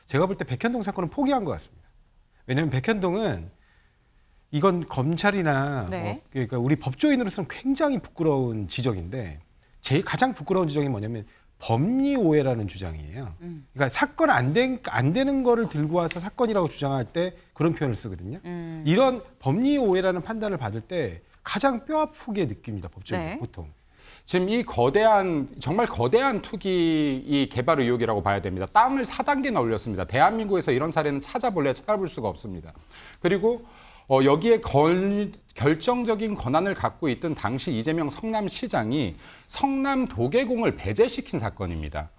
제가 볼 때 백현동 사건은 포기한 것 같습니다. 왜냐하면 백현동은 이건 검찰이나 네. 그러니까 우리 법조인으로서는 굉장히 부끄러운 지적인데 제일 가장 부끄러운 지적이 뭐냐면 법리 오해라는 주장이에요. 그러니까 사건 안 되는 거를 들고 와서 사건이라고 주장할 때 그런 표현을 쓰거든요. 이런 법리 오해라는 판단을 받을 때 가장 뼈 아프게 느낍니다. 법조인 네. 보통. 지금 이 정말 거대한 투기 이 개발 의혹이라고 봐야 됩니다. 땅을 4단계나 올렸습니다. 대한민국에서 이런 사례는 찾아볼 수가 없습니다. 그리고 여기에 결정적인 권한을 갖고 있던 당시 이재명 성남시장이 성남 도계공을 배제시킨 사건입니다.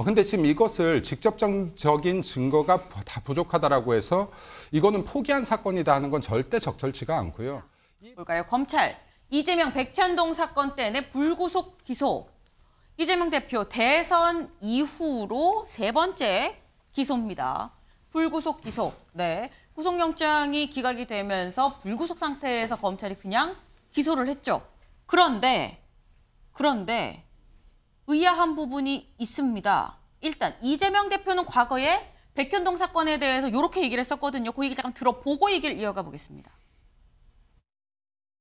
근데 지금 이것을 직접적인 증거가 다 부족하다라고 해서 이거는 포기한 사건이다 하는 건 절대 적절치가 않고요. 볼까요? 검찰 이재명 백현동 사건 때문에 불구속 기소. 이재명 대표 대선 이후로 3번째 기소입니다. 불구속 기소. 네. 구속영장이 기각이 되면서 불구속 상태에서 검찰이 그냥 기소를 했죠. 그런데 의아한 부분이 있습니다. 일단 이재명 대표는 과거에 백현동 사건에 대해서 이렇게 얘기를 했었거든요. 그 얘기 잠깐 들어보고 얘기를 이어가 보겠습니다.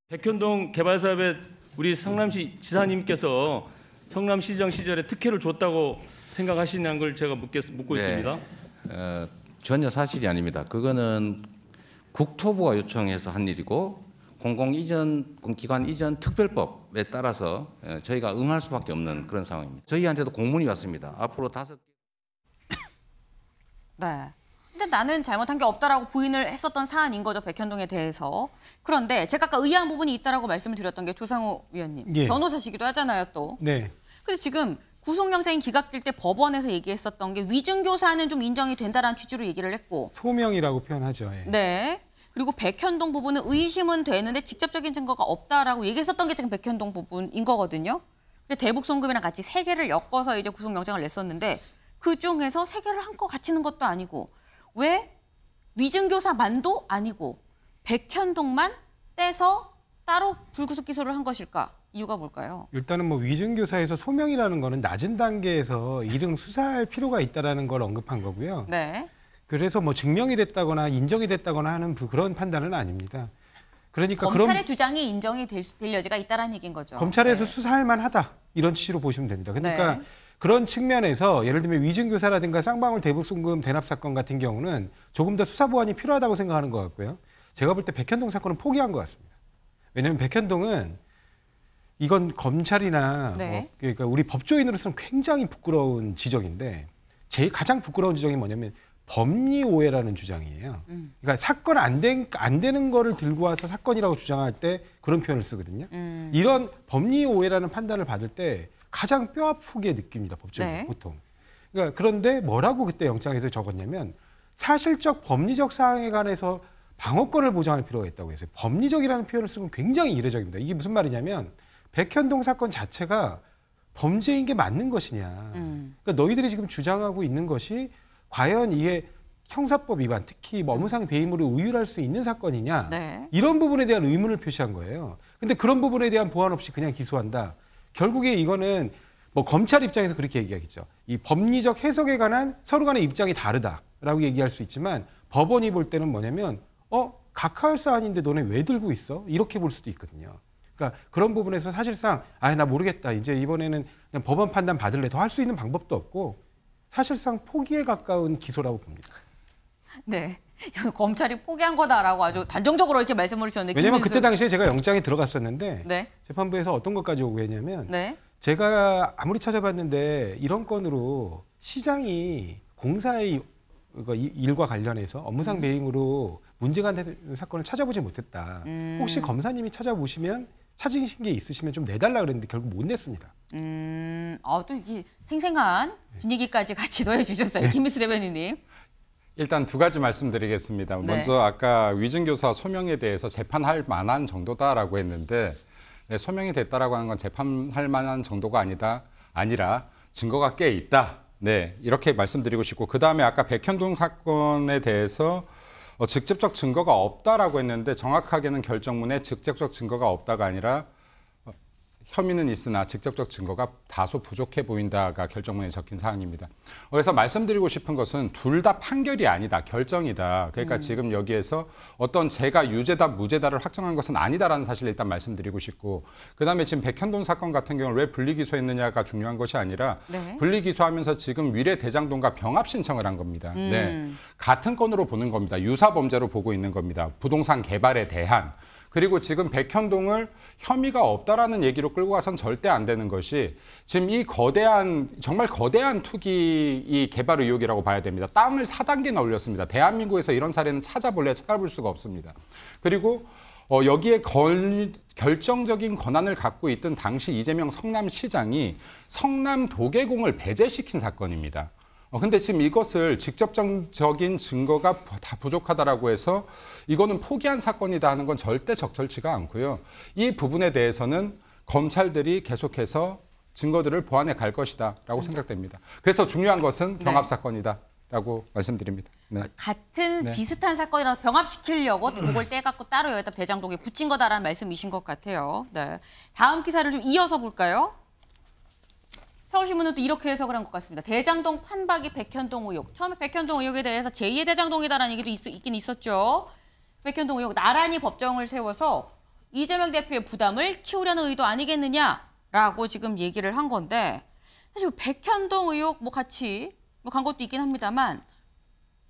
백현동 개발사업에 우리 성남시 지사님께서 성남시장 시절에 특혜를 줬다고 생각하시냐는 걸 제가 묻고 있습니다. 전혀 사실이 아닙니다. 그거는 국토부가 요청해서 한 일이고 공공기관 이전 특별법에 따라서 저희가 응할 수밖에 없는 그런 상황입니다. 저희한테도 공문이 왔습니다. 앞으로 5개. 네. 일단 나는 잘못한 게 없다라고 부인을 했었던 사안인 거죠. 백현동에 대해서. 그런데 제가 아까 의아한 부분이 있다라고 말씀을 드렸던 게 조상호 위원님. 예. 변호사시기도 하잖아요, 또. 네. 그래서 지금 구속영장이 기각될 때 법원에서 얘기했었던 게 위증교사는 좀 인정이 된다라는 취지로 얘기를 했고. 소명이라고 표현하죠. 예. 네. 그리고 백현동 부분은 의심은 되는데 직접적인 증거가 없다라고 얘기했었던 게 지금 백현동 부분인 거거든요. 근데 대북송금이랑 같이 3개를 엮어서 이제 구속영장을 냈었는데 그 중에서 3개를 한꺼 갖추는 것도 아니고 왜 위증교사만도 아니고 백현동만 떼서 따로 불구속 기소를 한 것일까? 이유가 뭘까요? 일단은 뭐 위증교사에서 소명이라는 거는 낮은 단계에서 이름 수사할 필요가 있다라는 걸 언급한 거고요. 네. 그래서 뭐 증명이 됐다거나 인정이 됐다거나 하는 그런 판단은 아닙니다. 그러니까 검찰의 주장이 인정이 될 여지가 있다라는 얘기인 거죠. 검찰에서 수사할 만하다 이런 취지로 보시면 됩니다. 그러니까 네. 그런 측면에서 예를 들면 위증교사라든가 쌍방울 대북송금 대납 사건 같은 경우는 조금 더 수사 보완이 필요하다고 생각하는 것 같고요. 제가 볼 때 백현동 사건은 포기한 것 같습니다. 왜냐하면 백현동은 이건 검찰이나 네. 그러니까 우리 법조인으로서는 굉장히 부끄러운 지적인데 제일 가장 부끄러운 지적이 뭐냐면 법리 오해라는 주장이에요. 그러니까 사건 안 되는 거를 들고 와서 사건이라고 주장할 때 그런 표현을 쓰거든요. 이런 법리 오해라는 판단을 받을 때 가장 뼈 아프게 느낍니다. 법조인 네. 보통. 그러니까 그런데 뭐라고 그때 영장에서 적었냐면 사실적 법리적 사항에 관해서 방어권을 보장할 필요가 있다고 했어요. 법리적이라는 표현을 쓰면 굉장히 이례적입니다. 이게 무슨 말이냐면 백현동 사건 자체가 범죄인 게 맞는 것이냐. 그러니까 너희들이 지금 주장하고 있는 것이 과연 이게 형사법 위반, 특히 뭐 업무상 배임으로 의율할 수 있는 사건이냐. 네. 이런 부분에 대한 의문을 표시한 거예요. 근데 그런 부분에 대한 보완 없이 그냥 기소한다. 결국에 이거는 뭐 검찰 입장에서 그렇게 얘기하겠죠. 이 법리적 해석에 관한 서로 간의 입장이 다르다라고 얘기할 수 있지만 법원이 볼 때는 뭐냐면 각하할 사안인데 너네 왜 들고 있어? 이렇게 볼 수도 있거든요. 그러니까 그런 부분에서 사실상 나 모르겠다. 이제 이번에는 그냥 법원 판단 받을래. 더 할 수 있는 방법도 없고 사실상 포기에 가까운 기소라고 봅니다. 네. 검찰이 포기한 거다라고 아주 단정적으로 이렇게 말씀을 주셨는데. 왜냐하면 그때 당시에 제가 영장에 들어갔었는데 네. 재판부에서 어떤 것까지 오고했냐면 네. 제가 아무리 찾아봤는데 이런 건으로 시장이 공사의 일과 관련해서 업무상 배임으로 문제가 되는 사건을 찾아보지 못했다. 혹시 검사님이 찾아보시면 찾으신 게 있으시면 좀 내달라 그랬는데 결국 못 냈습니다. 또 이게 생생한 분위기까지 같이 넣어주셨어요. 김민수 대변인님. 일단 2가지 말씀드리겠습니다. 네. 먼저 아까 위증교사 소명에 대해서 재판할 만한 정도다라고 했는데 소명이 됐다라고 하는 건 재판할 만한 정도가 아니라 증거가 꽤 있다. 네, 이렇게 말씀드리고 싶고 그다음에 아까 백현동 사건에 대해서 직접적 증거가 없다라고 했는데 정확하게는 결정문에 직접적 증거가 없다가 아니라 혐의는 있으나 직접적 증거가 다소 부족해 보인다가 결정문에 적힌 사항입니다. 그래서 말씀드리고 싶은 것은 둘 다 판결이 아니다, 결정이다. 그러니까 지금 여기에서 어떤 죄가 유죄다, 무죄다를 확정한 것은 아니다라는 사실을 일단 말씀드리고 싶고, 그다음에 지금 백현동 사건 같은 경우는 왜 분리기소했느냐가 중요한 것이 아니라 네. 분리기소하면서 지금 위례대장동과 병합 신청을 한 겁니다. 네. 같은 건으로 보는 겁니다. 유사범죄로 보고 있는 겁니다. 부동산 개발에 대한. 그리고 지금 백현동을 혐의가 없다라는 얘기로 끌고 가선 절대 안 되는 것이 지금 이 정말 거대한 투기 이 개발 의혹이라고 봐야 됩니다. 땅을 4단계나 올렸습니다. 대한민국에서 이런 사례는 찾아볼 수가 없습니다. 그리고 여기에 결정적인 권한을 갖고 있던 당시 이재명 성남시장이 성남 도계공을 배제시킨 사건입니다. 근데 지금 이것을 직접적인 증거가 다 부족하다라고 해서 이거는 포기한 사건이다 하는 건 절대 적절치가 않고요. 이 부분에 대해서는 검찰들이 계속해서 증거들을 보완해 갈 것이다라고 생각됩니다. 그래서 중요한 것은 병합 사건이다라고 말씀드립니다. 네. 같은 비슷한 사건이라서 병합시키려고 그걸 떼갖고 따로 여기다 대장동에 붙인 거다라는 말씀이신 것 같아요. 네. 다음 기사를 좀 이어서 볼까요? 서울신문은 또 이렇게 해석을 한 것 같습니다. 대장동 판박이 백현동 의혹. 처음에 백현동 의혹에 대해서 제2의 대장동이다라는 얘기도 있긴 있었죠. 백현동 의혹 나란히 법정을 세워서 이재명 대표의 부담을 키우려는 의도 아니겠느냐라고 지금 얘기를 한 건데, 사실 백현동 의혹 같이 간 것도 있긴 합니다만,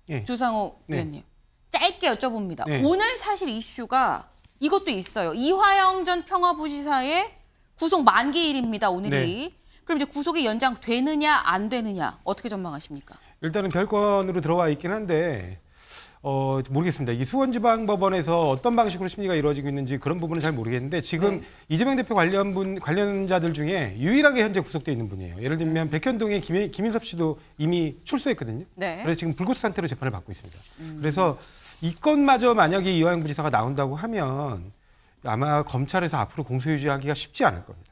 예. 조상호 네. 의원님 짧게 여쭤봅니다. 네. 오늘 사실 이슈가 이것도 있어요. 이화영 전 평화부지사의 구속 만기일입니다. 오늘이. 네. 그럼 이제 구속이 연장되느냐 안 되느냐 어떻게 전망하십니까? 일단은 별건으로 들어와 있긴 한데 모르겠습니다. 이 수원지방법원에서 어떤 방식으로 심리가 이루어지고 있는지 그런 부분은 잘 모르겠는데 지금 네. 이재명 대표 관련자들 중에 유일하게 현재 구속돼 있는 분이에요. 예를 들면 백현동의 김인섭 씨도 이미 출소했거든요. 네. 그래서 지금 불구속 상태로 재판을 받고 있습니다. 그래서 이 건마저 만약에 이화영 부지사가 나온다고 하면 아마 검찰에서 앞으로 공소 유지하기가 쉽지 않을 겁니다.